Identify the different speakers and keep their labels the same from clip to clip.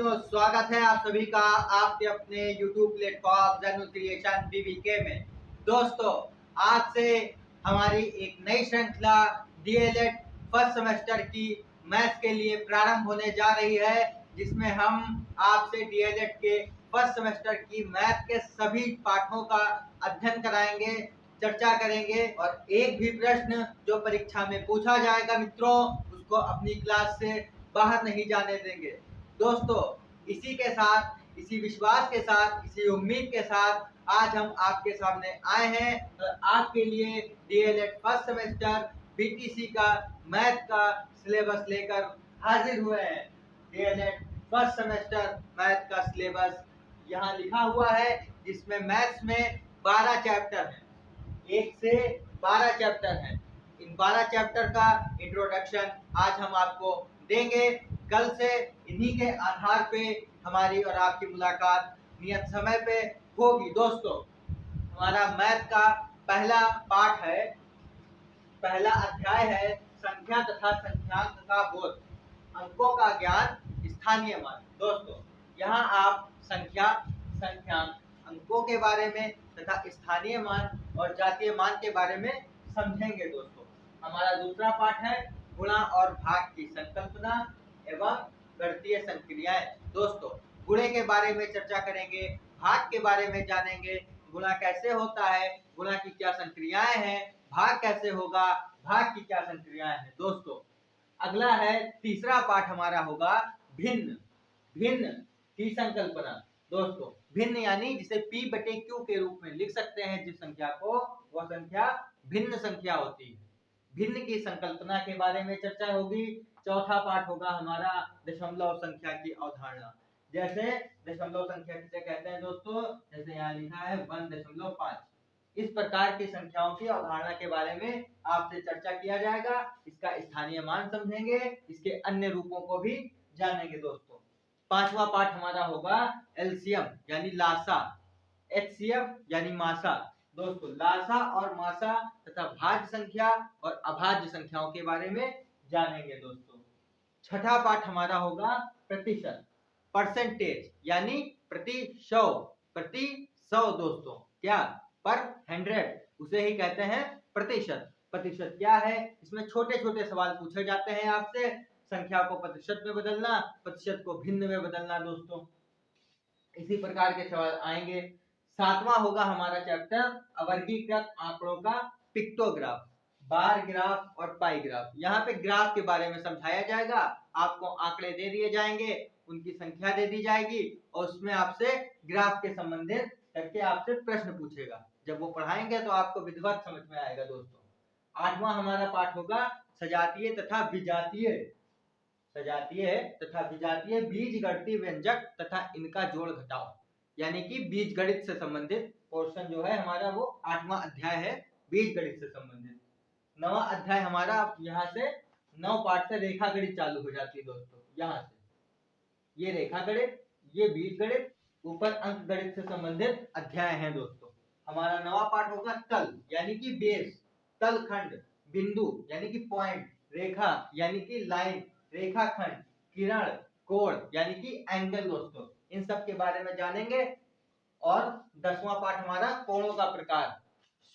Speaker 1: साथियों, स्वागत है आप सभी का आपके अपने YouTube platform journal creation BBK में। दोस्तों, आज से हमारी एक नई श्रृंखला DLED फर्स्ट सेमेस्टर की मैथ्स के लिए प्रारंभ होने जा रही है, जिसमें हम आपसे DLED के फर्स्ट सेमेस्टर की मैथ के सभी पाठों का अध्ययन कराएंगे, चर्चा करेंगे और एक भी प्रश्न जो परीक्षा में पूछा जाएगा मित्रों, उसको अपनी क्लास से बाहर नहीं जाने देंगे। दोस्तों, इसी के साथ, इसी विश्वास के साथ, इसी उम्मीद के साथ आज हम आपके सामने आए हैं और आपके लिए DLED फर्स्ट सेमेस्टर BTC का मैथ का सिलेबस लेकर हाजिर हुए हैं। DLED फर्स्ट सेमेस्टर मैथ का सिलेबस यहाँ लिखा हुआ है, जिसमें मैथ्स में 12 चैप्टर हैं, 1 से 12 चैप्टर हैं। इन 12 चैप्टर का इंट्रोडक्शन आज हम आपको देंगे। कल से इन्हीं के आधार पे हमारी और आपकी मुलाकात नियत समय पे होगी। दोस्तों, हमारा मैथ का पहला पाठ है, पहला अध्याय है संख्या तथा संख्यांक का बोध, अंकों का ज्ञान, स्थानीय मान। दोस्तों, यहाँ आप संख्या, संख्यांक, अंकों के बारे में तथा स्थानीय मान और जातीय मान के बारे में समझेंगे। दोस्तों, हमारा दूसरा पाठ है गुणा और भाग की संकल्पना एवं गणितीय संक्रियाएं। दोस्तों, गुणे के बारे में चर्चा करेंगे, भाग के बारे में जानेंगे, गुणा कैसे होता है, गुणा की क्या संक्रियाएं हैं, भाग कैसे होगा, भाग की क्या संक्रियाएं हैं। दोस्तों, अगला है तीसरा पाठ हमारा होगा भिन्न, भिन्न की संकल्पना। दोस्तों, भिन्न यानी जिसे P/Q के रूप में लिख सकते हैं जिस संख्या को, वह संख्या भिन्न संख्या होती है। भिन्न की संकल्पना के बारे में चर्चा होगी। चौथा पाठ होगा हमारा दशमलव संख्या की अवधारणा। जैसे दशमलव संख्या किसे कहते हैं दोस्तों, जैसे यहाँ लिखा है 1.5। इस प्रकार की संख्याओं की अवधारणा के बारे में आपसे चर्चा किया जाएगा। इसका स्थानीय मान समझेंगे, इसके अन्य रूपों को भी जानेंगे। दोस्तों, पांचवा पाठ हमारा होगा एलसीएम यानी लासा, HCF यानी मासा। दोस्तों, लासा और मासा तथा भाज्य संख्या और अभाज्य संख्याओं के बारे में जानेंगे। दोस्तों, छठा पाठ हमारा होगा प्रतिशत, परसेंटेज यानी प्रति सौ, प्रति 100। दोस्तों, क्या पर 100, उसे ही कहते हैं प्रतिशत। प्रतिशत क्या है, इसमें छोटे छोटे सवाल पूछे जाते हैं आपसे। संख्या को प्रतिशत में बदलना, प्रतिशत को भिन्न में बदलना। दोस्तों, इसी प्रकार के सवाल आएंगे। सातवां होगा हमारा चैप्टर अवर्गीकृत आंकड़ों का पिक्टोग्राफ, बार ग्राफ और पाई ग्राफ। यहाँ पे ग्राफ के बारे में समझाया जाएगा। आपको आंकड़े दे दिए जाएंगे, उनकी संख्या दे दी जाएगी और उसमें आपसे ग्राफ के संबंधित करके आपसे प्रश्न पूछेगा। जब वो पढ़ाएंगे तो आपको विधिवत समझ में आएगा। दोस्तों, आठवां हमारा पाठ होगा सजातीय तथा विजातीय, सजातीय तथा विजातीय बीजगणितीय व्यंजक तथा इनका जोड़ घटाव, यानी कि बीजगणित से संबंधित पोर्शन जो है हमारा, वो 8वां अध्याय है बीजगणित से संबंधित। 9वां अध्याय हमारा यहाँ से 9 पाठ से रेखा गणित चालू हो जाती है। दोस्तों, यहाँ से ये रेखा गणित, ये बीजगणित, ऊपर अंक गणित से संबंधित अध्याय हैं। दोस्तों, हमारा 9वां पाठ होगा तल यानी कि बेस, तलखंड, बिंदु यानी कि पॉइंट, रेखा यानी कि लाइन, रेखाखंड, किरण, कोण यानी कि एंगल। दोस्तों, इन सब के बारे में जानेंगे। और 10वां पाठ हमारा कोणों का प्रकार,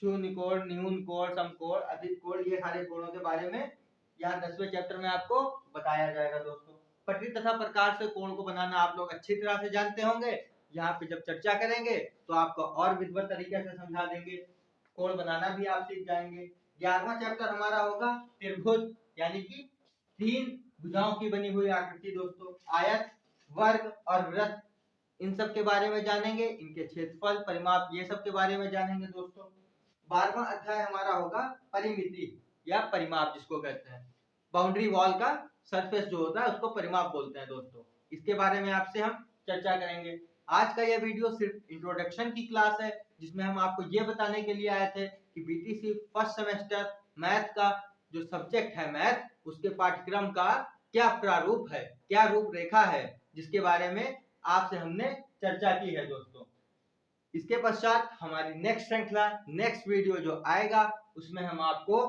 Speaker 1: शून्य कोण, न्यून कोण, समकोण, अधिक कोण, ये सारे कोणों के बारे में यहाँ 10वें चैप्टर में आपको बताया जाएगा। दोस्तों, पटरी तथा प्रकार से कोण को बनाना आप लोग अच्छी तरह से जानते होंगे। यहाँ पे जब चर्चा करेंगे तो आपको और विधिवत तरीके से समझा देंगे, कोण बनाना भी आप सीख जाएंगे। 11वां चैप्टर हमारा होगा त्रिभुज यानी कि 3 भुजाओं की बनी हुई आकृति। दोस्तों, आयत, वर्ग और वृत्त, इन सब के बारे में जानेंगे, इनके क्षेत्रफल, परिमाप, ये सब के बारे में जानेंगे। दोस्तों, 12वां अध्याय हमारा होगा परिमिति या परिमाप, जिसको कहते हैं बाउंड्री वॉल का सरफेस जो होता है उसको परिमाप बोलते हैं। दोस्तों, इसके बारे में आपसे हम चर्चा करेंगे। आज का यह वीडियो सिर्फ इंट्रोडक्शन की क्लास है, जिसमें हम आपको ये बताने के लिए आए थे कि BTC फर्स्ट सेमेस्टर मैथ का जो सब्जेक्ट है मैथ, उसके पाठ्यक्रम का क्या प्रारूप है, क्या रूपरेखा है, जिसके बारे में आपसे हमने चर्चा की है। दोस्तों, इसके पश्चात हमारी नेक्स्ट श्रृंखला, नेक्स्ट वीडियो जो आएगा, उसमें हम आपको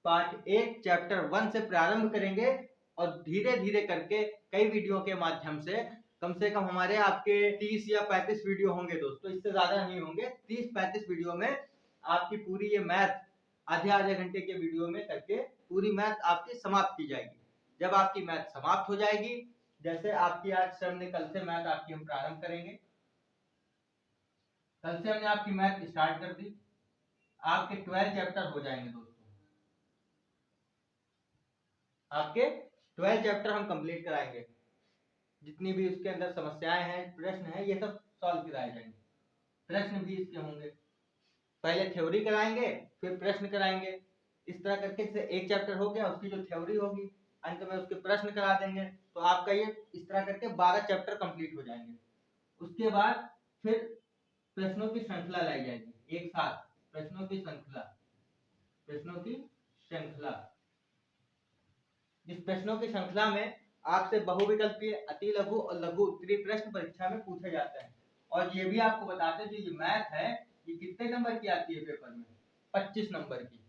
Speaker 1: पार्ट 1 चैप्टर 1 से प्रारंभ करेंगे और धीरे धीरे करके कई वीडियो के माध्यम से कम हमारे आपके 30 या 35 वीडियो होंगे दोस्तों, इससे ज्यादा नहीं होंगे। 30-35 वीडियो में आपकी पूरी ये मैथ आधे घंटे के वीडियो में करके पूरी मैथ आपकी समाप्त की जाएगी। जब आपकी मैथ समाप्त हो जाएगी, जैसे आपकी आज सर ने कल से मैथ आपकी हम प्रारंभ करेंगे, कल से हमने आपकी मैथ स्टार्ट कर दी, आपके 12 चैप्टर हो जाएंगे दोस्तों। आपके 12 चैप्टर हम कंप्लीट कराएंगे, जितनी भी उसके अंदर समस्याएं हैं, प्रश्न हैं, ये सब सॉल्व कराए जाएंगे। प्रश्न भी इसके होंगे, पहले थ्योरी कराएंगे फिर प्रश्न कराएंगे। इस तरह करके जैसे एक चैप्टर हो गया, उसकी जो थ्योरी होगी अंत में उसके प्रश्न करा देंगे, तो आपका ये इस तरह करके 12 चैप्टर कंप्लीट हो जाएंगे। उसके बाद फिर प्रश्नों की श्रृंखला लाई जाएगी, एक साथ प्रश्नों की श्रृंखला, इस प्रश्नों की श्रृंखला में आपसे बहुविकल्पीय, अति लघु और लघु उत्तरीय प्रश्न परीक्षा में पूछे जाते हैं। और ये भी आपको बताते हैं जो मैथ है ये कितने नंबर की आती है पेपर में, 25 नंबर की।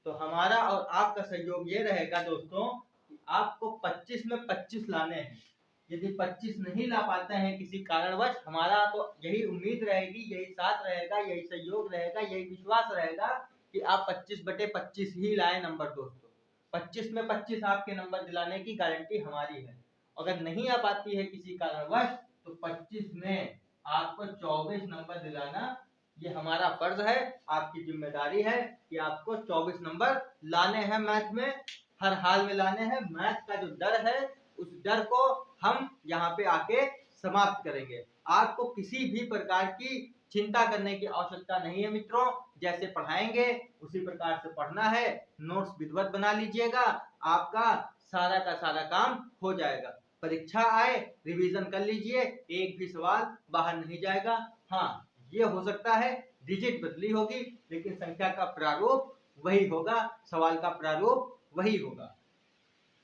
Speaker 1: तो हमारा और आपका सहयोग ये रहेगा दोस्तों कि आपको 25 में 25 लाने हैं। यदि 25 नहीं ला पाते हैं किसी कारणवश, हमारा तो यही उम्मीद रहेगी, यही साथ रहेगा, यही सहयोग रहेगा, यही विश्वास रहेगा कि आप 25/25 ही लाए नंबर दोस्तों। 25 में 25 आपके नंबर दिलाने की गारंटी हमारी है। अगर नहीं आ पाती है किसी कारणवश, तो 25 में आपको 24 नंबर दिलाना ये हमारा फर्ज है, आपकी जिम्मेदारी है कि आपको 24 नंबर लाने हैं मैथ में, हर हाल में लाने हैं। मैथ का जो डर है उस डर को हम यहाँ पे आके समाप्त करेंगे। आपको किसी भी प्रकार की चिंता करने की आवश्यकता नहीं है मित्रों, जैसे पढ़ाएंगे उसी प्रकार से पढ़ना है। नोट्स विधिवत बना लीजिएगा, आपका सारा का सारा काम हो जाएगा। परीक्षा आए रिवीजन कर लीजिए, एक भी सवाल बाहर नहीं जाएगा। हाँ, ये हो सकता है डिजिट बदली होगी लेकिन संख्या का प्रारूप वही होगा, सवाल का प्रारूप वही होगा।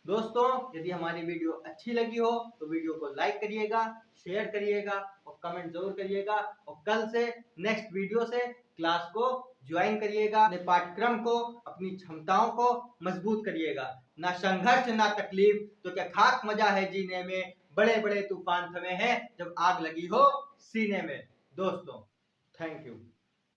Speaker 1: दोस्तों यदि हमारी वीडियो अच्छी लगी हो तो वीडियो को लाइक करिएगा, शेयर करिएगा और कमेंट जरूर करिएगा। और कल से नेक्स्ट वीडियो से क्लास को ज्वाइन करिएगा, अपने पाठ्यक्रम को, अपनी क्षमताओं को मजबूत करिएगा। ना संघर्ष ना तकलीफ तो क्या खाक मजा है जीने में, बड़े बड़े तूफान समय है जब आग लगी हो सीने में। दोस्तों थैंक यू।